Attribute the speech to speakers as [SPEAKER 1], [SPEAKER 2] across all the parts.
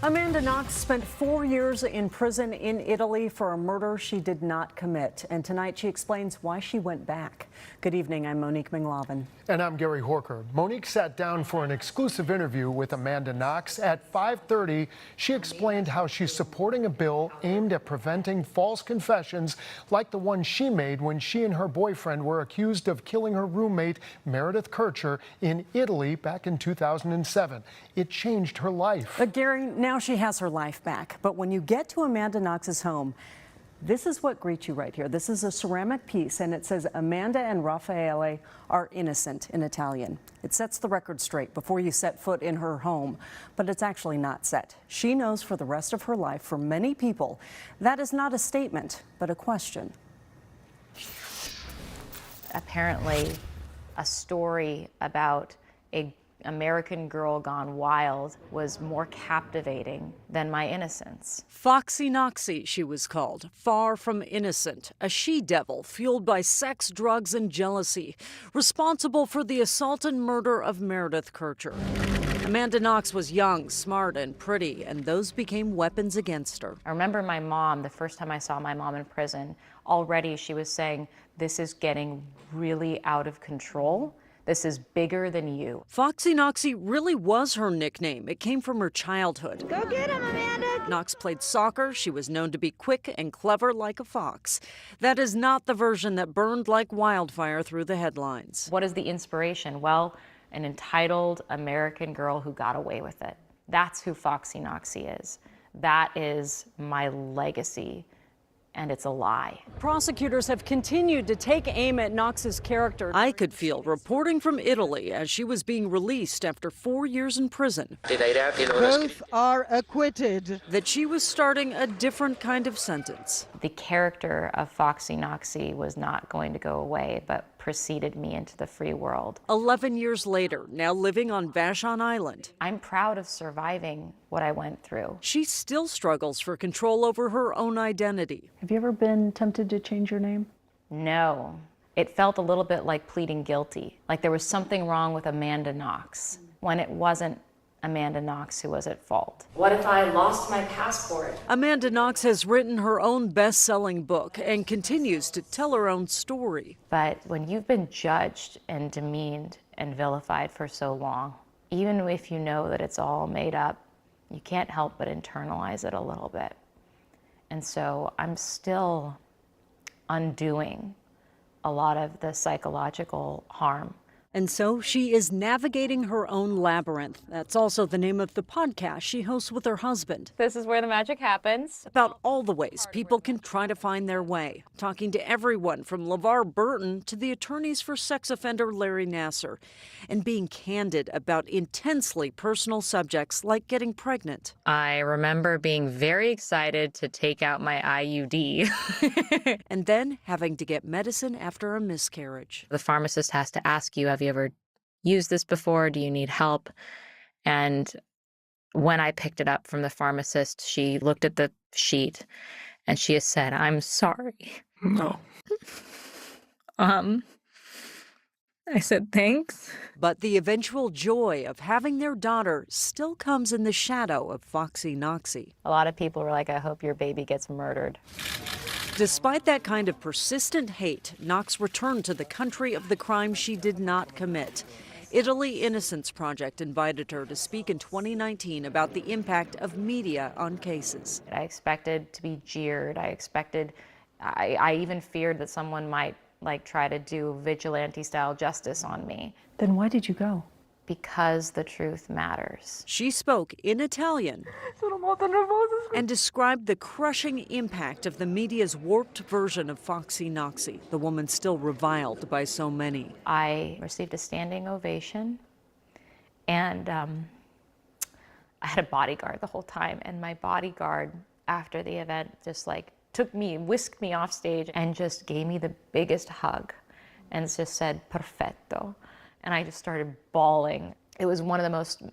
[SPEAKER 1] Amanda Knox spent 4 years in prison in Italy for a murder she did not commit. And tonight she explains why she went back. Good evening, I'm Monique Ming Laven.
[SPEAKER 2] And I'm Gary Horker. Monique sat down for an exclusive interview with Amanda Knox. At 5:30, she explained how she's supporting a bill aimed at preventing false confessions like the one she made when she and her boyfriend were accused of killing her roommate, Meredith Kercher, in Italy back in 2007. It changed her life.
[SPEAKER 1] But Gary, now she has her life back. But when you get to Amanda Knox's home, this is what greets you right here. This is a ceramic piece, and it says Amanda and Raffaele are innocent in Italian. It sets the record straight before you set foot in her home, but it's actually not set. She knows for the rest of her life, for many people, that is not a statement, but a question.
[SPEAKER 3] Apparently, a story about a American girl gone wild was more captivating than my innocence.
[SPEAKER 1] Foxy Knoxy, she was called, far from innocent, a she-devil fueled by sex, drugs, and jealousy, responsible for the assault and murder of Meredith Kercher. Amanda Knox was young, smart, and pretty, and those became weapons against her.
[SPEAKER 3] I remember my mom, the first time I saw my mom in prison, already she was saying, "This is getting really out of control. This is bigger than you."
[SPEAKER 1] Foxy Knoxy really was her nickname. It came from her childhood.
[SPEAKER 4] Go get him, Amanda!
[SPEAKER 1] Knox played soccer. She was known to be quick and clever like a fox. That is not the version that burned like wildfire through the headlines.
[SPEAKER 3] What is the inspiration? Well, an entitled American girl who got away with it. That's who Foxy Knoxy is. That is my legacy. And it's a lie.
[SPEAKER 1] Prosecutors have continued to take aim at Knox's character. I could feel reporting from Italy as she was being released after 4 years in prison.
[SPEAKER 5] Both are acquitted.
[SPEAKER 1] That she was starting a different kind of sentence.
[SPEAKER 3] The character of Foxy Knoxy was not going to go away, but preceded me into the free world.
[SPEAKER 1] 11 years later, now living on Vashon Island.
[SPEAKER 3] I'm proud of surviving what I went through.
[SPEAKER 1] She still struggles for control over her own identity. Have you ever been tempted to change your name?
[SPEAKER 3] No. It felt a little bit like pleading guilty, like there was something wrong with Amanda Knox, when it wasn't Amanda Knox who was at fault. What if I lost my passport?
[SPEAKER 1] Amanda Knox has written her own best-selling book and continues to tell her own story.
[SPEAKER 3] But when you've been judged and demeaned and vilified for so long, even if you know that it's all made up, you can't help but internalize it a little bit. And so I'm still undoing a lot of the psychological harm.
[SPEAKER 1] And so she is navigating her own labyrinth. That's also the name of the podcast she hosts with her husband.
[SPEAKER 6] This is where the magic happens.
[SPEAKER 1] About all the ways people can try to find their way. Talking to everyone from LeVar Burton to the attorneys for sex offender Larry Nassar. And being candid about intensely personal subjects like getting pregnant.
[SPEAKER 6] I remember being very excited to take out my IUD.
[SPEAKER 1] And then having to get medicine after a miscarriage.
[SPEAKER 6] The pharmacist has to ask you, have you ever used this before? Do you need help? And when I picked it up from the pharmacist, she looked at the sheet and she has said, "I'm sorry."
[SPEAKER 2] No.
[SPEAKER 6] I said, "Thanks."
[SPEAKER 1] But the eventual joy of having their daughter still comes in the shadow of Foxy Knoxy.
[SPEAKER 3] A lot of people were like, "I hope your baby gets murdered."
[SPEAKER 1] Despite that kind of persistent hate, Knox returned to the country of the crime she did not commit. Italy Innocence Project invited her to speak in 2019 about the impact of media on cases.
[SPEAKER 3] I expected to be jeered. I even feared that someone might try to do vigilante-style justice on me.
[SPEAKER 1] Then why did you go?
[SPEAKER 3] Because the truth matters.
[SPEAKER 1] She spoke in Italian and described the crushing impact of the media's warped version of Foxy Knoxy, the woman still reviled by so many.
[SPEAKER 3] I received a standing ovation, and I had a bodyguard the whole time, and my bodyguard, after the event, just took me, whisked me off stage, and just gave me the biggest hug, and just said, "Perfetto." And I just started bawling. It was one of the most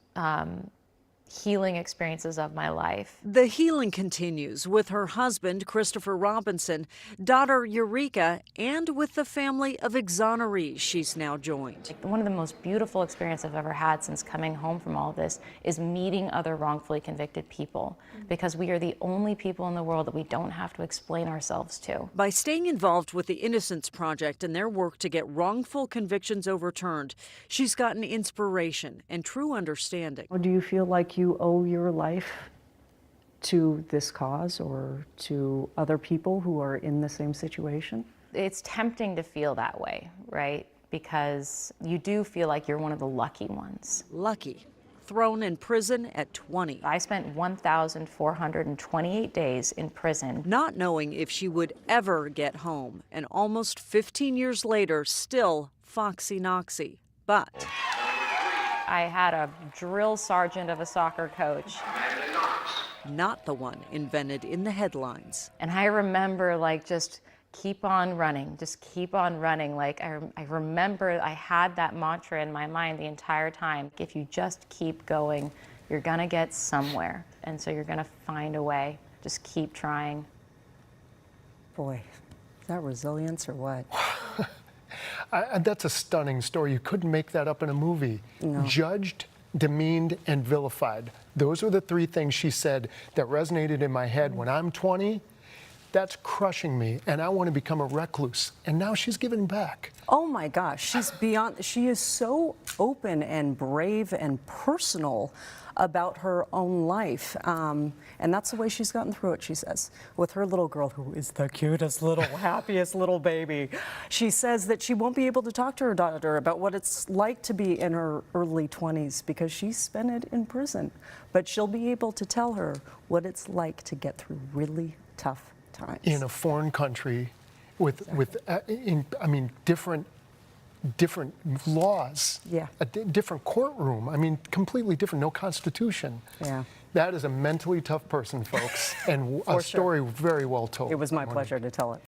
[SPEAKER 3] healing experiences of my life.
[SPEAKER 1] The healing continues with her husband, Christopher Robinson, daughter Eureka, and with the family of exonerees she's now joined.
[SPEAKER 3] One of the most beautiful experiences I've ever had since coming home from all this is meeting other wrongfully convicted people, because we are the only people in the world that we don't have to explain ourselves to.
[SPEAKER 1] By staying involved with the Innocence Project and their work to get wrongful convictions overturned, she's gotten inspiration and true understanding. Do you feel like you owe your life to this cause or to other people who are in the same situation?
[SPEAKER 3] It's tempting to feel that way, right? Because you do feel like you're one of the lucky ones.
[SPEAKER 1] Lucky. Thrown in prison at 20.
[SPEAKER 3] I spent 1,428 days in prison.
[SPEAKER 1] Not knowing if she would ever get home, and almost 15 years later, still Foxy Knoxy. But
[SPEAKER 3] I had a drill sergeant of a soccer coach.
[SPEAKER 1] Not the one invented in the headlines.
[SPEAKER 3] And I remember just keep on running, just keep on running. I remember I had that mantra in my mind the entire time. If you just keep going, you're gonna get somewhere. And so you're gonna find a way. Just keep trying.
[SPEAKER 1] Boy, is that resilience or what?
[SPEAKER 2] That's a stunning story. You couldn't make that up in a movie.
[SPEAKER 1] No.
[SPEAKER 2] Judged, demeaned, and vilified. Those are the three things she said that resonated in my head. When I'm 20, that's crushing me, and I want to become a recluse. And now she's giving back.
[SPEAKER 1] Oh my gosh, she is so open and brave and personal about her own life. And that's the way she's gotten through it, she says, with her little girl, who is the cutest little, happiest little baby. She says that she won't be able to talk to her daughter about what it's like to be in her early 20s because she spent it in prison. But she'll be able to tell her what it's like to get through really tough times.
[SPEAKER 2] In a foreign country with different laws, a different courtroom. I mean, completely different, no constitution.
[SPEAKER 1] Yeah.
[SPEAKER 2] That is a mentally tough person, folks, and a story very well told.
[SPEAKER 1] It was my pleasure to tell it.